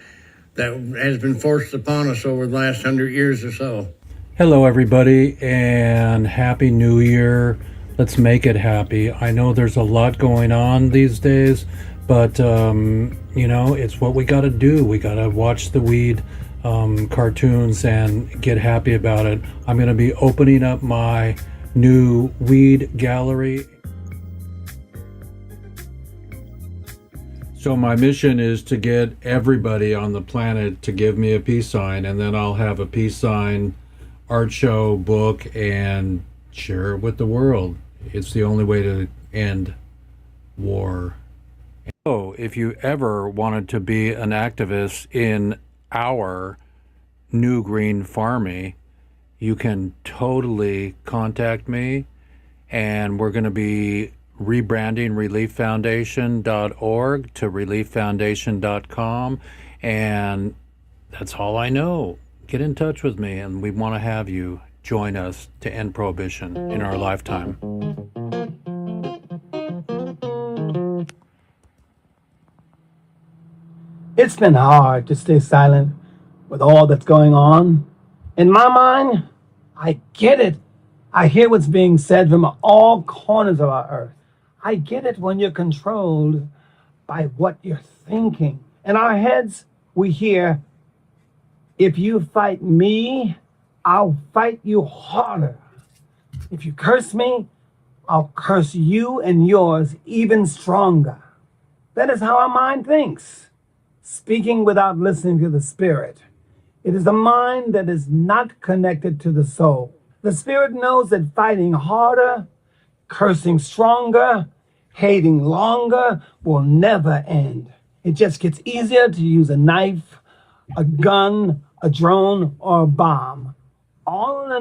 that has been forced upon us over the last 100 years or so. Hello, everybody, and Happy New Year. Let's make it happy. I know there's a lot going on these days, but, you know, it's what we got to do. We got to watch the WeeD cartoons and get happy about it. I'm going to be opening up my new WeeD gallery. So my mission is to get everybody on the planet to give me a peace sign, and then I'll have a peace sign art show, book, and share it with the world. It's the only way to end war. So if you ever wanted to be an activist in our new green farmy, you can totally contact me, and we're going to be rebranding relieffoundation.org to relieffoundation.com, and that's all I know. Get in touch with me, and we want to have you join us to end prohibition in our lifetime. It's been hard to stay silent with all that's going on. In my mind, I get it. I hear what's being said from all corners of our earth. I get it when you're controlled by what you're thinking. In our heads, we hear, if you fight me, I'll fight you harder. If you curse me, I'll curse you and yours even stronger. That is how our mind thinks, speaking without listening to the spirit. It is a mind that is not connected to the soul. The spirit knows that fighting harder, cursing stronger, hating longer will never end. It just gets easier to use a knife, a gun, a drone, or a bomb. All in the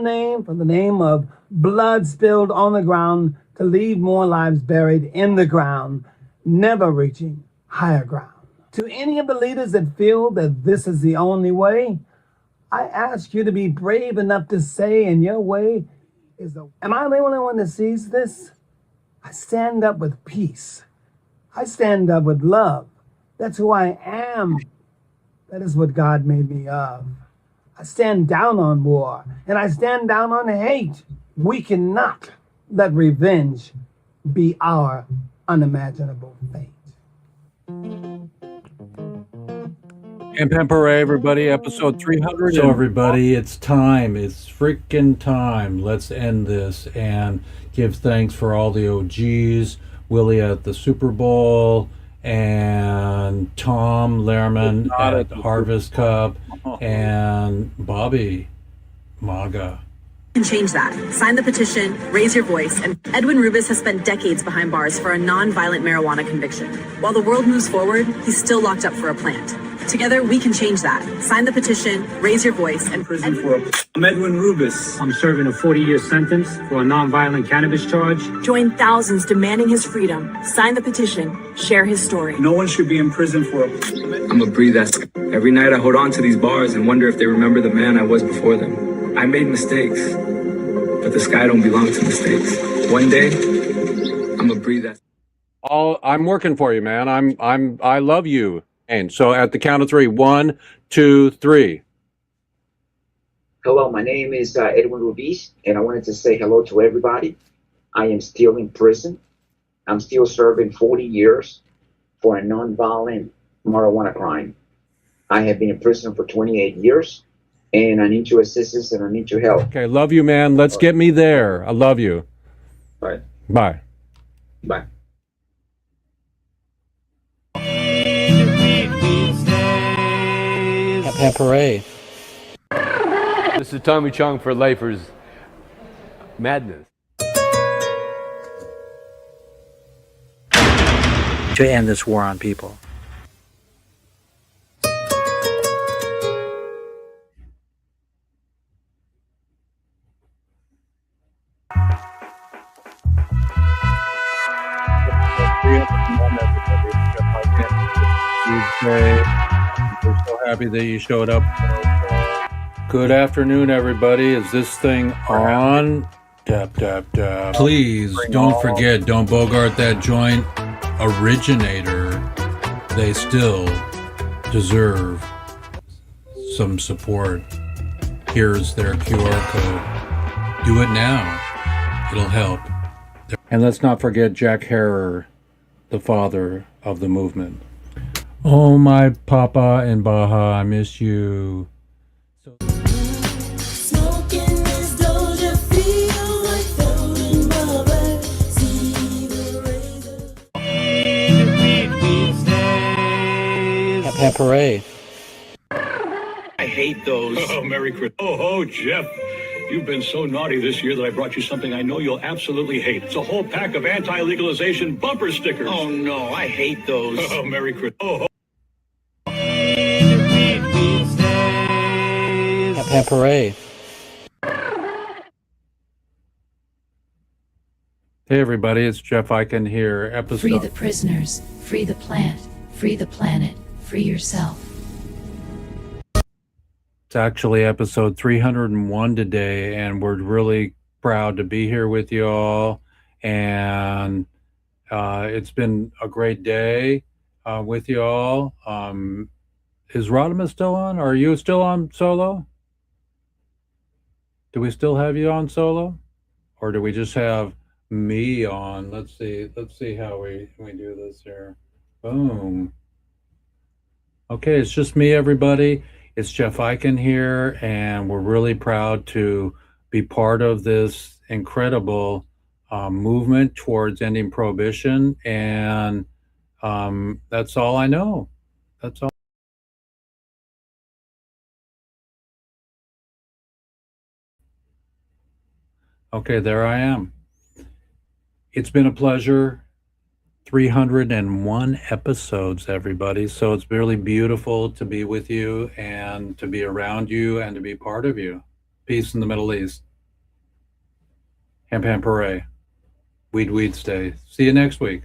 name of blood spilled on the ground to leave more lives buried in the ground, never reaching higher ground. To any of the leaders that feel that this is the only way, I ask you to be brave enough to say in your way is the... Am I the only one that sees this? I stand up with peace. I stand up with love. That's who I am. That is what God made me of. I stand down on war, and I stand down on hate. We cannot let revenge be our unimaginable fate. And Pempere, everybody, episode 300. So everybody, it's time. It's freaking time. Let's end this and give thanks for all the OGs, Willie at the Super Bowl, and Tom Lehrman at the Harvest Cup, and Bobby MAGA. Can change that. Sign the petition, raise your voice, and Edwin Rubis has spent decades behind bars for a non-violent marijuana conviction. While the world moves forward, he's still locked up for a plant. Together, we can change that. Sign the petition, raise your voice, and I'm Edwin Rubis. I'm serving a 40-year sentence for a non-violent cannabis charge. Join thousands demanding his freedom. Sign the petition, share his story. No one should be in prison for I'm a WeeDSDAYS. Every night I hold on to these bars and wonder if they remember the man I was before them. I made mistakes, but the sky don't belong to mistakes. One day, I'm a WeeDSDAYS. I'm working for you, man. I love you. And so at the count of 3, 1, 2, 3. Hello, my name is Edwin Rubis, and I wanted to say hello to everybody. I am still in prison. I'm still serving 40 years for a nonviolent marijuana crime. I have been in prison for 28 years, and I need your assistance and I need your help. Okay, love you, man. Let's get me there. I love you. Bye. Bye. Bye. Pempere. This is Tommy Chong for Lifers Madness. To end this war on people. We're so happy that you showed up. Good afternoon, everybody. Is this thing on? Tap, tap, tap. Please don't forget, don't bogart that joint. Originator. They still deserve some support. Here's their QR code. Do it now. It'll help. And let's not forget Jack Harrer, the father of the movement. Oh, my Papa and Baja, I miss you. Hooray. I hate those. Oh, Merry Christmas. Oh, Jeff. You've been so naughty this year that I brought you something I know you'll absolutely hate. It's a whole pack of anti-legalization bumper stickers. Oh, no, I hate those. Oh, Merry Christmas. Oh. Hooray. Hey everybody, it's Jeff Eichen here. Free the prisoners, free the plant, free the planet, free yourself. It's actually episode 301 today, and we're really proud to be here with you all. And it's been a great day with you all. Is Rodimus still on? Are you still on solo? Do we still have you on solo? Or do we just have me on? Let's see how we do this here. Boom. Okay, it's just me, everybody. It's Jeff Eichen here, and we're really proud to be part of this incredible movement towards ending prohibition. And that's all I know. That's all. Okay, there I am. It's been a pleasure. 301 episodes, everybody. So it's really beautiful to be with you and to be around you and to be part of you. Peace in the Middle East. Ham Ham Parade. WeeDSDAYS. See you next week.